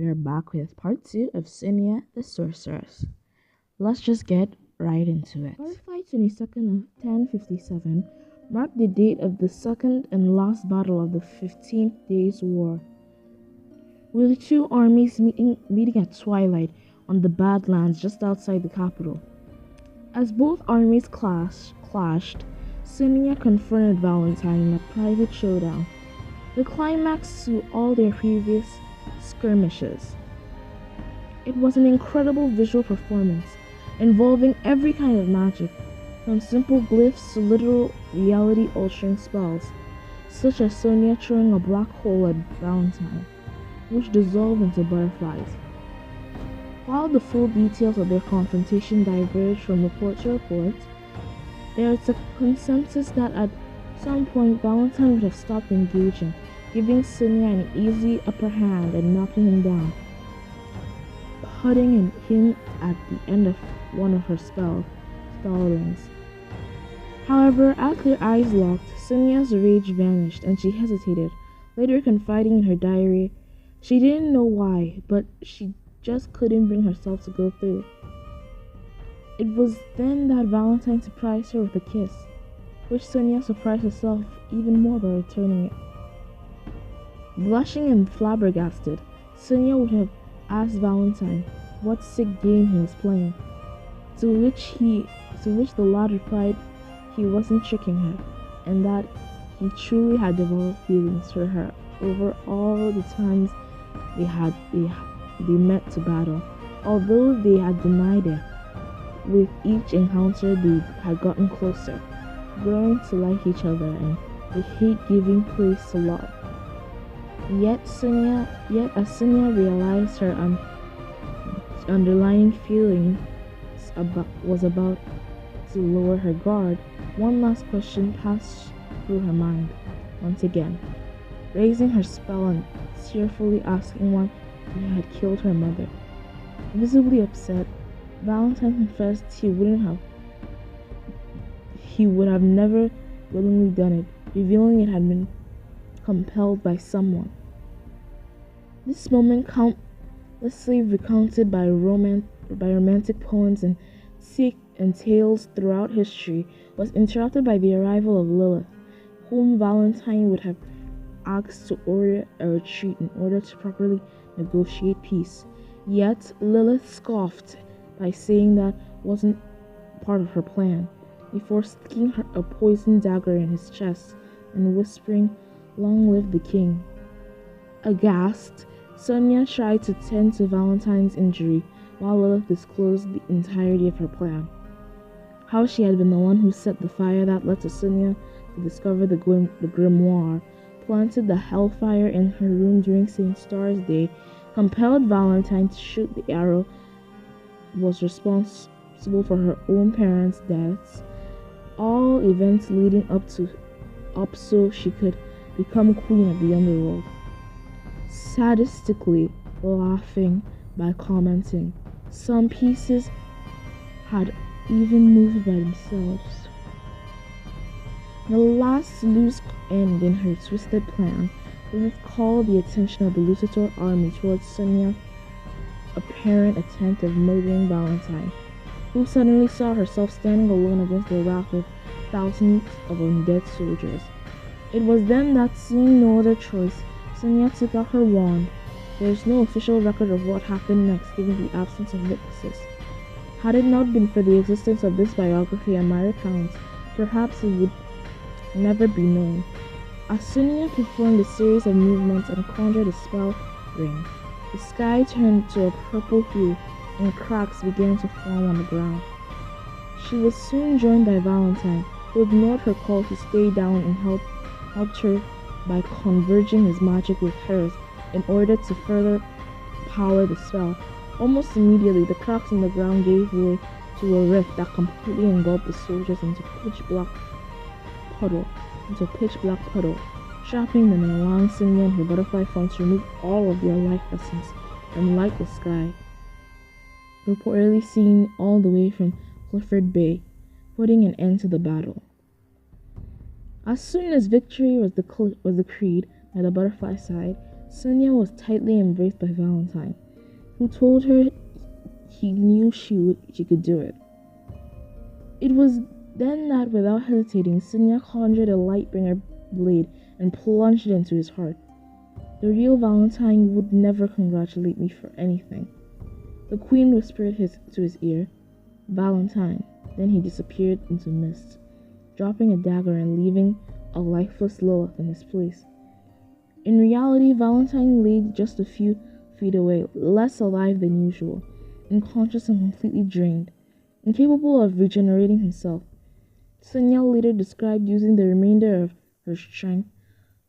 We're back with part 2 of Ceunia the Sorceress. Let's just get right into it. Butterfly 22nd of 1057 marked the date of the second and last battle of the 15th Days' War, with the two armies meeting at twilight on the Badlands just outside the capital. As both armies clashed, Ceunia confronted Valentine in a private showdown, the climax to all their previous skirmishes. It was an incredible visual performance involving every kind of magic, from simple glyphs to literal reality-altering spells, such as Ceunia throwing a black hole at Valentine, which dissolved into butterflies. While the full details of their confrontation diverged from report to report, there is a consensus that at some point Valentine would have stopped engaging, giving Ceunia an easy upper hand and knocking him down, putting him at the end of one of her spell rings. However, as their eyes locked, Ceunia's rage vanished and she hesitated, later confiding in her diary she didn't know why, but she just couldn't bring herself to go through. It was then that Valentine surprised her with a kiss, which Ceunia surprised herself even more by returning it. Blushing and flabbergasted, Ceunia would have asked Valentine what sick game he was playing, to which the lad replied he wasn't tricking her, and that he truly had developed feelings for her over all the times they met to battle, although they had denied it. With each encounter they had gotten closer, growing to like each other and the hate giving place to love. Yet as Ceunia realized her underlying feelings was about to lower her guard, one last question passed through her mind once again, raising her spell and tearfully asking why he had killed her mother. Visibly upset, Valentine confessed he would have never willingly done it, revealing it had been compelled by someone. This moment, countlessly recounted by romantic poems and tales throughout history, was interrupted by the arrival of Lilith, whom Valentine would have asked to order a retreat in order to properly negotiate peace. Yet Lilith scoffed by saying that wasn't part of her plan, before sticking a poisoned dagger in his chest and whispering, "Long live the king." Aghast, Ceunia tried to tend to Valentine's injury while Lilith disclosed the entirety of her plan. How she had been the one who set the fire that led to Ceunia to discover the grimoire, planted the hellfire in her room during St. Star's Day, compelled Valentine to shoot the arrow, was responsible for her own parents' deaths, all events leading up so she could become queen of the underworld. Sadistically laughing by commenting, some pieces had even moved by themselves. The last loose end in her twisted plan would have called the attention of the Lucitor army towards Ceunia's apparent attempt of murdering Valentine, who suddenly saw herself standing alone against the wrath of thousands of undead soldiers. It was then that, seeing no other choice, Ceunia took out her wand. There is no official record of what happened next, given the absence of witnesses. Had it not been for the existence of this biography and my accounts, perhaps it would never be known. As Ceunia performed a series of movements and conjured a spell ring, the sky turned to a purple hue and cracks began to form on the ground. She was soon joined by Valentine, who ignored her call to stay down and helped her by converging his magic with hers in order to further power the spell. Almost immediately, the cracks in the ground gave way to a rift that completely engulfed the soldiers into a pitch black puddle, trapping them and allowing Ceunia and her butterfly form to remove all of their life essence and light the sky, reportedly seen all the way from Clifford Bay, putting an end to the battle. As soon as victory was decreed by the butterfly side, Ceunia was tightly embraced by Valentine, who told her he knew she could do it. It was then that, without hesitating, Ceunia conjured a Lightbringer blade and plunged it into his heart. The real Valentine would never congratulate me for anything. The queen whispered to his ear, "Valentine." Then he disappeared into mist, dropping a dagger and leaving a lifeless Lilith in his place. In reality, Valentine lay just a few feet away, less alive than usual, unconscious and completely drained, incapable of regenerating himself. Ceunia later described using the remainder of her strength.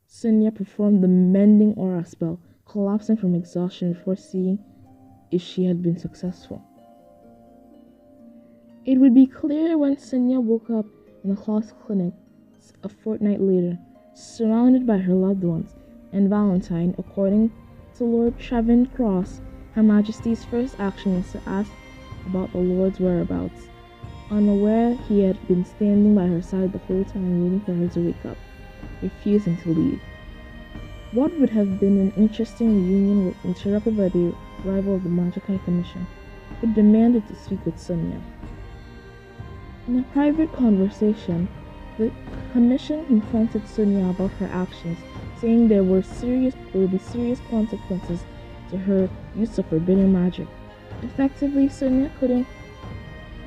Ceunia performed the mending aura spell, collapsing from exhaustion before seeing if she had been successful. It would be clear when Ceunia woke up in the cloth clinic a fortnight later, surrounded by her loved ones, and Valentine, according to Lord Trevin Cross, Her Majesty's first action was to ask about the Lord's whereabouts, unaware he had been standing by her side the whole time waiting for her to wake up, refusing to leave. What would have been an interesting reunion was interrupted by the arrival of the Magic High Commission, who demanded to speak with Ceunia. In a private conversation, the commission confronted Ceunia about her actions, saying there would be serious consequences to her use of forbidden magic. Effectively, Ceunia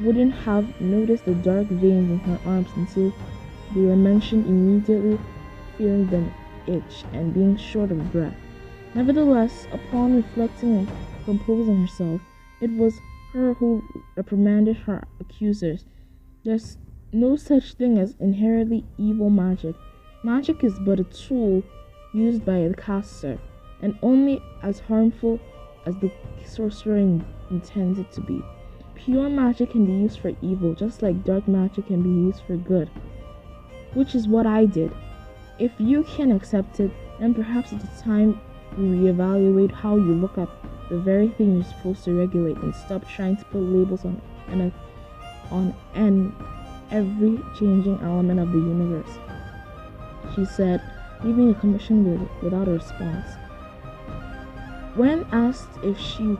wouldn't have noticed the dark veins in her arms until they were mentioned, immediately feeling them itch and being short of breath. Nevertheless, upon reflecting and composing herself, it was her who reprimanded her accusers. There's no such thing as inherently evil magic. Magic is but a tool used by the caster, and only as harmful as the sorcerer intends it to be. Pure magic can be used for evil, just like dark magic can be used for good, which is what I did. If you can accept it, then perhaps it's time you reevaluate how you look at the very thing you're supposed to regulate and stop trying to put labels on every changing element of the universe," she said, leaving the commission without a response. When asked if she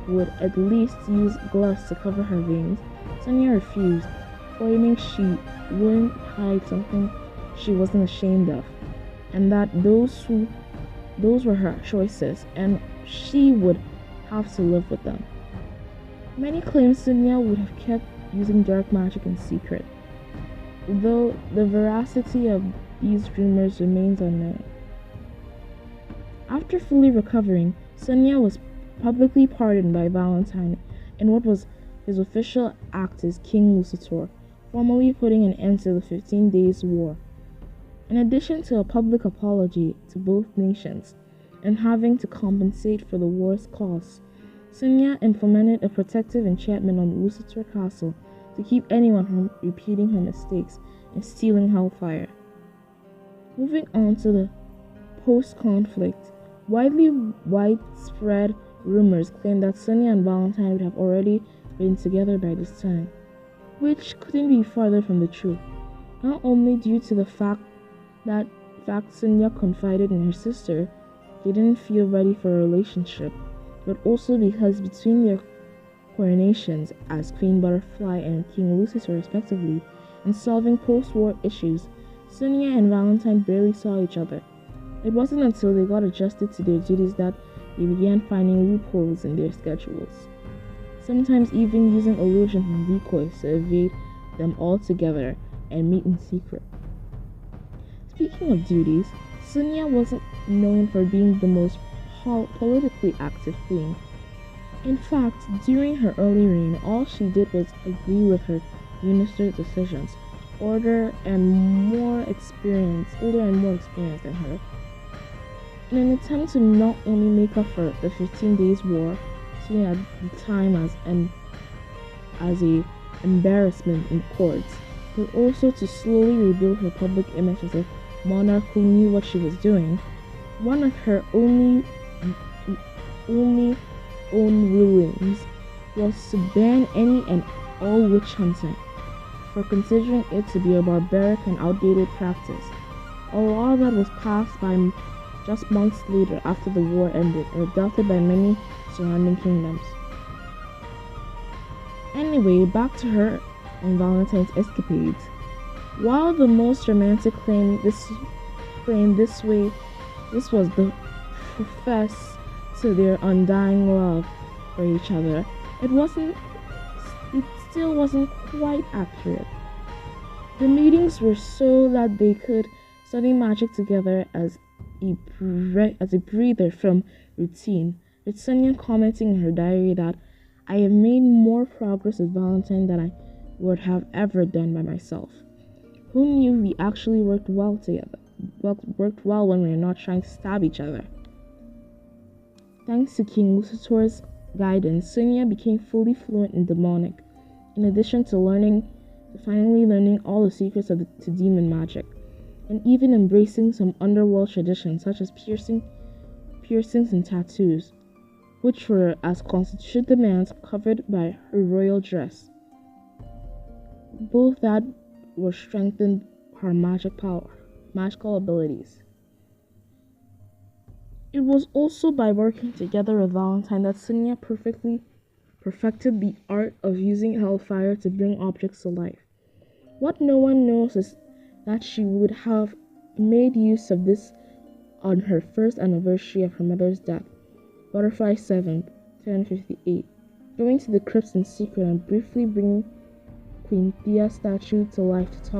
would at least use gloves to cover her veins, Ceunia refused, claiming she wouldn't hide something she wasn't ashamed of, and that those were her choices, and she would have to live with them. Many claim Ceunia would have kept using dark magic in secret, though the veracity of these rumors remains unknown. After fully recovering, Ceunia was publicly pardoned by Valentine in what was his official act as King Lucitor, formally putting an end to the 15 Days' War. In addition to a public apology to both nations and having to compensate for the war's costs, Ceunia implemented a protective enchantment on Lucitor Castle to keep anyone from repeating her mistakes and stealing Hellfire. Moving on to the post-conflict, widespread rumors claim that Ceunia and Valentine would have already been together by this time, which couldn't be farther from the truth, not only due to the fact Ceunia confided in her sister they didn't feel ready for a relationship, but also because between their coronations as Queen Butterfly and King Lucifer respectively, and solving post-war issues, Ceunia and Valentine barely saw each other. It wasn't until they got adjusted to their duties that they began finding loopholes in their schedules, sometimes even using illusions and decoys to evade them altogether and meet in secret. Speaking of duties, Ceunia wasn't known for being the most politically active queen. In fact, during her early reign, all she did was agree with her minister's decisions, older and more experienced than her. In an attempt to not only make up for the 15 Days' War, seen at the time as an embarrassment in courts, but also to slowly rebuild her public image as a monarch who knew what she was doing, one of her only own rulings was to ban any and all witch hunting, for considering it to be a barbaric and outdated practice. A law that was passed by just months later after the war ended and adopted by many surrounding kingdoms. Anyway, back to her and Valentine's escapades. While the most romantic claim this was the profess to their undying love for each other, it still wasn't quite accurate. The meetings were so that they could study magic together as a breather from routine, with Ceunia commenting in her diary that I have made more progress with Valentine than I would have ever done by myself. Who knew we actually worked well together? Worked well when we were not trying to stab each other. Thanks to King Lucitor's guidance, Ceunia became fully fluent in demonic, in addition to finally learning all the secrets to demon magic, and even embracing some underworld traditions such as piercings and tattoos, which were, as constitution demands, covered by her royal dress. Both that were strengthened her magical abilities. It was also by working together with Valentine that Ceunia perfected the art of using hellfire to bring objects to life. What no one knows is that she would have made use of this on her first anniversary of her mother's death, Butterfly 7th, 1058, going to the crypts in secret and briefly bringing Queen Thea's statue to life to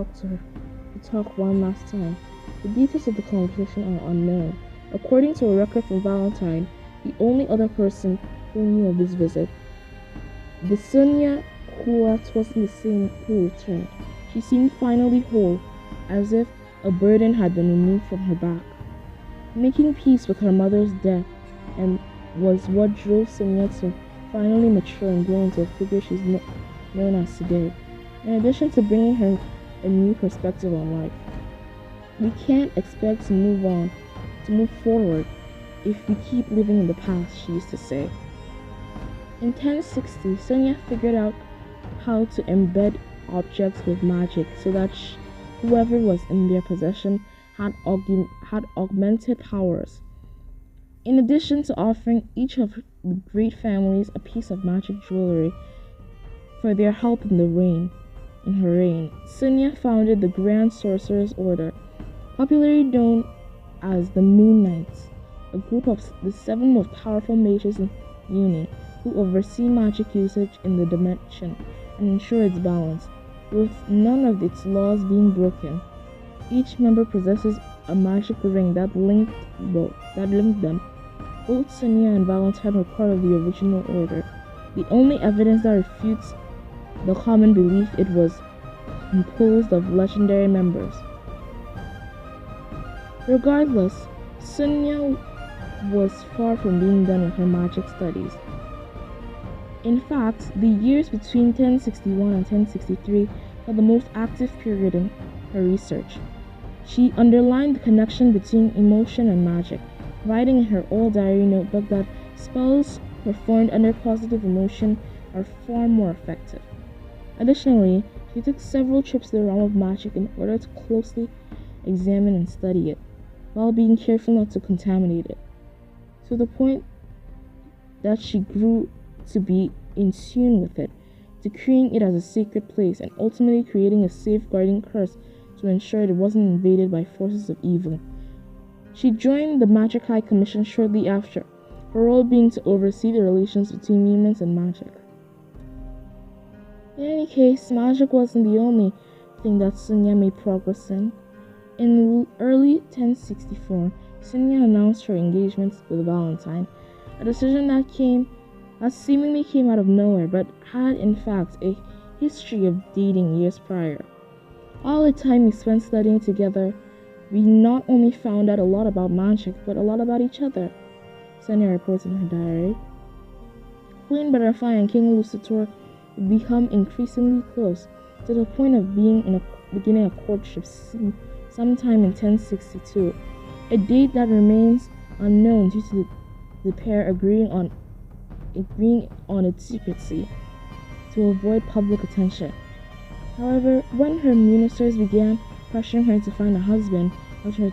talk one last time. The details of the conversation are unknown. According to a record from Valentine, the only other person who knew of this visit, the Ceunia who wasn't the same who returned. She seemed finally whole, as if a burden had been removed from her back. Making peace with her mother's death and was what drove Ceunia to finally mature and grow into a figure she's known as today, in addition to bringing her a new perspective on life. We can't expect to move forward if we keep living in the past, she used to say. In 1060, Ceunia figured out how to embed objects with magic so that whoever was in their possession had augmented powers. In addition to offering each of the great families a piece of magic jewelry for their help in her reign, Ceunia founded the Grand Sorcerer's Order, popularly known as the Moon Knights, a group of the 7 most powerful mages in Uni who oversee magic usage in the dimension and ensure its balance, with none of its laws being broken. Each member possesses a magic ring that linked them. Both Ceunia and Valentine were part of the original order. The only evidence that refutes the common belief it was composed of legendary members. Regardless, Ceunia was far from being done with her magic studies. In fact, the years between 1061 and 1063 were the most active period in her research. She underlined the connection between emotion and magic, writing in her old diary notebook that spells performed under positive emotion are far more effective. Additionally, she took several trips to the realm of magic in order to closely examine and study it, while being careful not to contaminate it, to the point that she grew to be in tune with it, decreeing it as a sacred place and ultimately creating a safeguarding curse to ensure it wasn't invaded by forces of evil. She joined the Magic High Commission shortly after, her role being to oversee the relations between humans and magic. In any case, magic wasn't the only thing that Ceunia made progress in. In early 1064, Ceunia announced her engagement with Valentine, a decision that seemingly came out of nowhere but had in fact a history of dating years prior. All the time we spent studying together, we not only found out a lot about magic but a lot about each other, Ceunia reports in her diary. Queen Butterfly and King Lucitor would become increasingly close, to the point of beginning a courtship sometime in 1062, a date that remains unknown due to the pair agreeing on its secrecy to avoid public attention. However, when her ministers began pressuring her to find a husband after her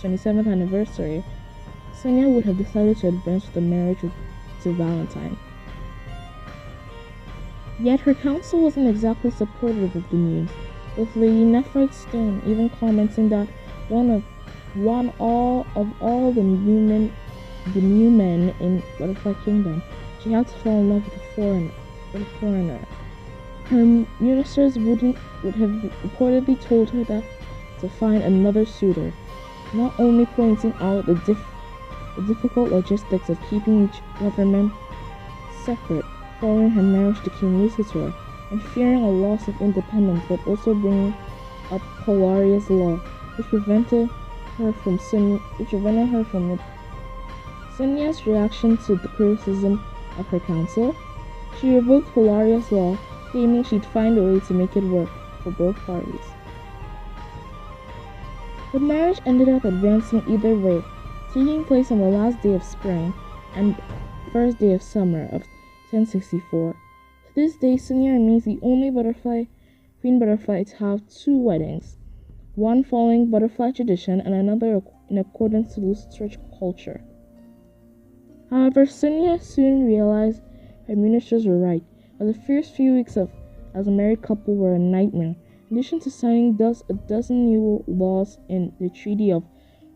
27th anniversary, Ceunia would have decided to advance with the marriage to Valentine. Yet her council wasn't exactly supportive of the news, with Lady Nefertstone even commenting that all the new men in Butterfly Kingdom, she had to fall in love with a foreigner. Her ministers would have reportedly told her that to find another suitor, not only pointing out the difficult logistics of keeping each government separate following her marriage to King Lucifer and fearing a loss of independence, but also bringing up Polaria's law, which prevented her from Cenia's reaction to the criticism of her council. She revoked Polaria's law, claiming she'd find a way to make it work for both parties. The marriage ended up advancing either way, taking place on the last day of spring and first day of summer of 1064. To this day, Ceunia remains the only queen butterfly to have two weddings, one following butterfly tradition and another in accordance to Lucifer culture. However, Ceunia soon realized her ministers were right, as the first few weeks as a married couple were a nightmare. In addition to signing a dozen new laws in the Treaty of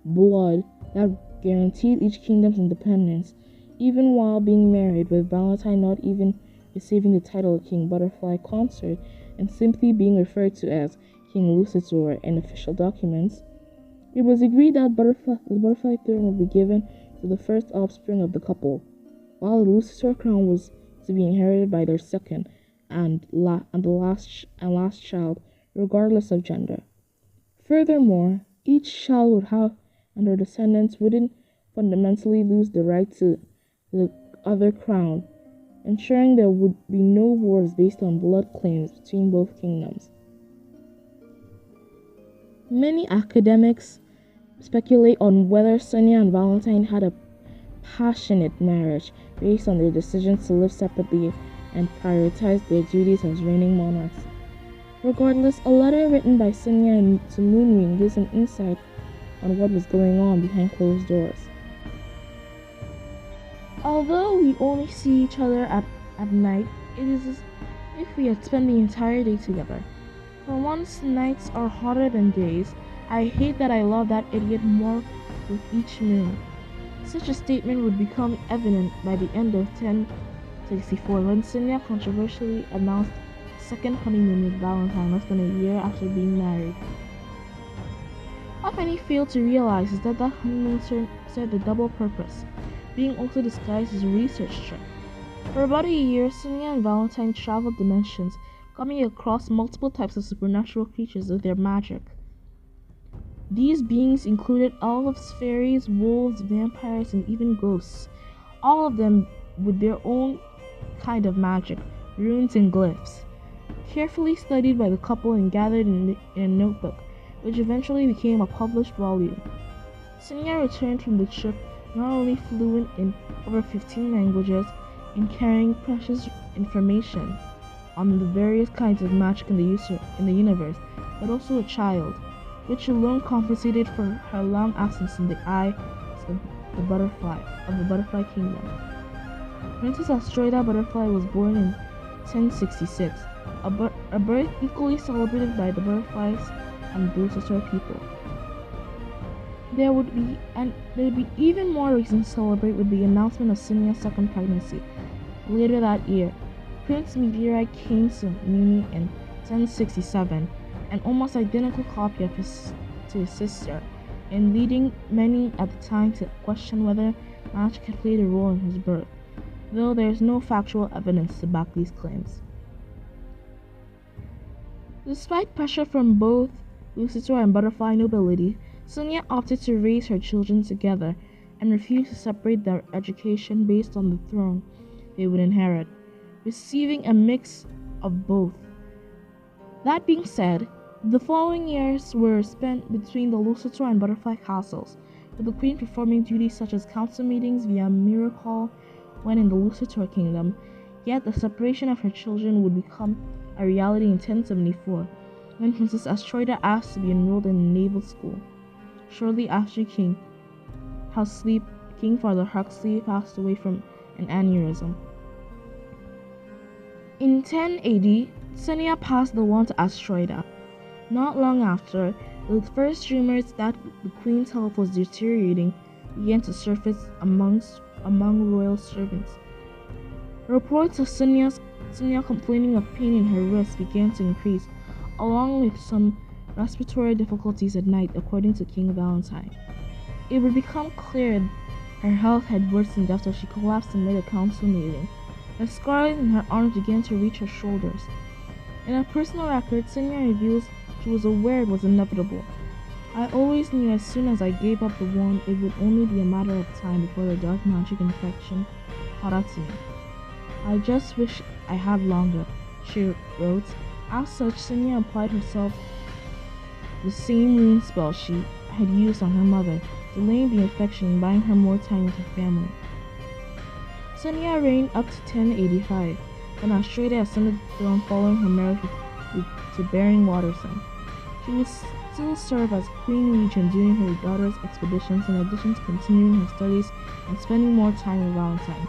Blood that guaranteed each kingdom's independence, even while being married, with Valentine not even receiving the title of King Butterfly Consort and simply being referred to as King Lucifer in official documents, it was agreed that the butterfly throne would be given to the first offspring of the couple, while the Lucifer crown was to be inherited by their second and last child, regardless of gender. Furthermore, each child and their descendants wouldn't fundamentally lose the right to the other crown, ensuring there would be no wars based on blood claims between both kingdoms. Many academics speculate on whether Ceunia and Valentine had a passionate marriage based on their decisions to live separately and prioritize their duties as reigning monarchs. Regardless, a letter written by Ceunia to Moonwing gives an insight on what was going on behind closed doors. Although we only see each other at night, it is as if we had spent the entire day together. For once, nights are hotter than days. I hate that I love that idiot more with each moon. Such a statement would become evident by the end of 1064 when Ceunia controversially announced a second honeymoon with Valentine less than a year after being married. What many fail to realize is that honeymoon served a double purpose, being also disguised as a research trip. For about a year, Ceunia and Valentine traveled dimensions, coming across multiple types of supernatural creatures with their magic. These beings included elves, fairies, wolves, vampires, and even ghosts, all of them with their own kind of magic, runes and glyphs. Carefully studied by the couple and gathered in a notebook, which eventually became a published volume. Ceunia returned from the trip not only fluent in over 15 languages and carrying precious information on the various kinds of magic in the universe, but also a child, which alone compensated for her long absence in the eyes of the Butterfly Kingdom. Princess Astrida Butterfly was born in 1066, a birth equally celebrated by the butterflies and Lucifer people. There would be even more reason to celebrate with the announcement of Cenia's second pregnancy. Later that year, Prince Meteorite came to Muni in 1067, an almost identical copy of his sister, and leading many at the time to question whether magic had played a role in his birth, though there is no factual evidence to back these claims. Despite pressure from both Lucifer and butterfly nobility, Ceunia opted to raise her children together and refused to separate their education based on the throne they would inherit, receiving a mix of both. That being said, the following years were spent between the Lucifer and butterfly castles, with the queen performing duties such as council meetings via miracle when in the Lucifer kingdom, yet the separation of her children would become a reality in 1074, when Princess Astrida asked to be enrolled in a naval school. shortly after King Father Huxley passed away from an aneurysm. In 1080, Ceunia passed the wand to Astraea. Not long after, the first rumors that the Queen's health was deteriorating began to surface among royal servants. Reports of Ceunia complaining of pain in her wrist began to increase, along with some respiratory difficulties at night, according to King Valentine. It would become clear her health had worsened after she collapsed amid a council meeting. The scars in her arms began to reach her shoulders. In a personal record, Ceunia reveals she was aware it was inevitable. I always knew as soon as I gave up the wand, it would only be a matter of time before the dark magic infection caught up to me. I just wish I had longer, she wrote. As such, Ceunia applied herself the same rune spell she had used on her mother, delaying the infection and buying her more time with her family. Ceunia reigned up to 1085, when Astraea ascended the throne following her marriage to Baron Waterson. She would still serve as Queen Regent during her daughter's expeditions, in addition to continuing her studies and spending more time with Valentine,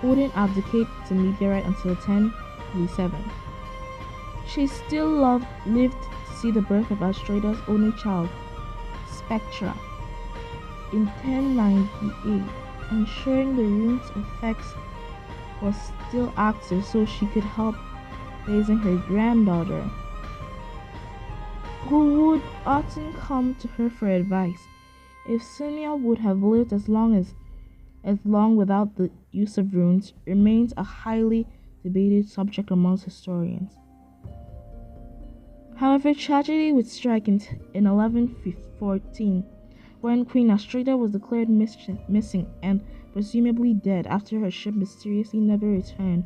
who wouldn't abdicate to Meteorite until 1087. She still lived to see the birth of Astraea's only child, Spectra, in 1098, ensuring the rune's effects was still active so she could help raising her granddaughter, who would often come to her for advice. If Ceunia would have lived as long without the use of runes remains a highly debated subject amongst historians. However, tragedy would strike in 1114, when Queen Astraea was declared missing and presumably dead after her ship mysteriously never returned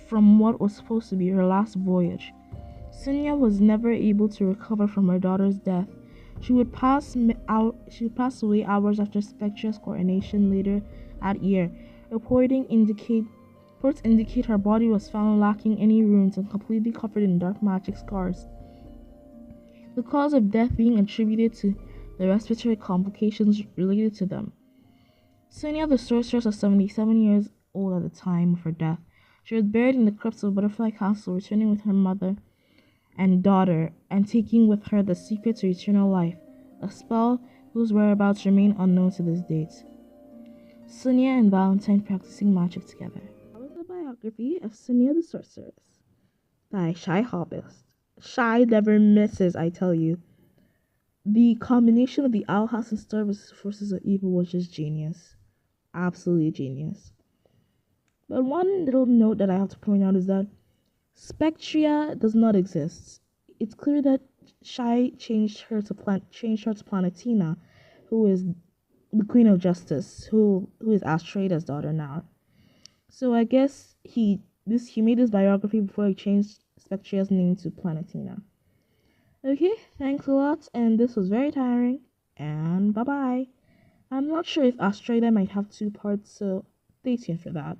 from what was supposed to be her last voyage. Ceunia was never able to recover from her daughter's death. She would pass away hours after Spectra's coronation later that year. Reports indicate her body was found lacking any runes and completely covered in dark magic scars. The cause of death being attributed to the respiratory complications related to them. Ceunia the Sorceress was 77 years old at the time of her death. She was buried in the crypts of Butterfly Castle, returning with her mother and daughter, and taking with her the secret to eternal life, a spell whose whereabouts remain unknown to this date. Ceunia and Valentine practicing magic together. That was the biography of Ceunia the Sorceress by Shyhobbyist. Shy never misses, I tell you. The combination of the Owl House and Star versus Forces of Evil was just genius. Absolutely genius. But one little note that I have to point out is that Spectra does not exist. It's clear that Shy changed her to Planetina, who is the Queen of Justice, who is Astraea's daughter now. So I guess he made his biography before he changed Spectra's name to Planetina. Okay, thanks a lot, and this was very tiring, and bye-bye. I'm not sure if Astraea might have 2 parts, so stay tuned for that.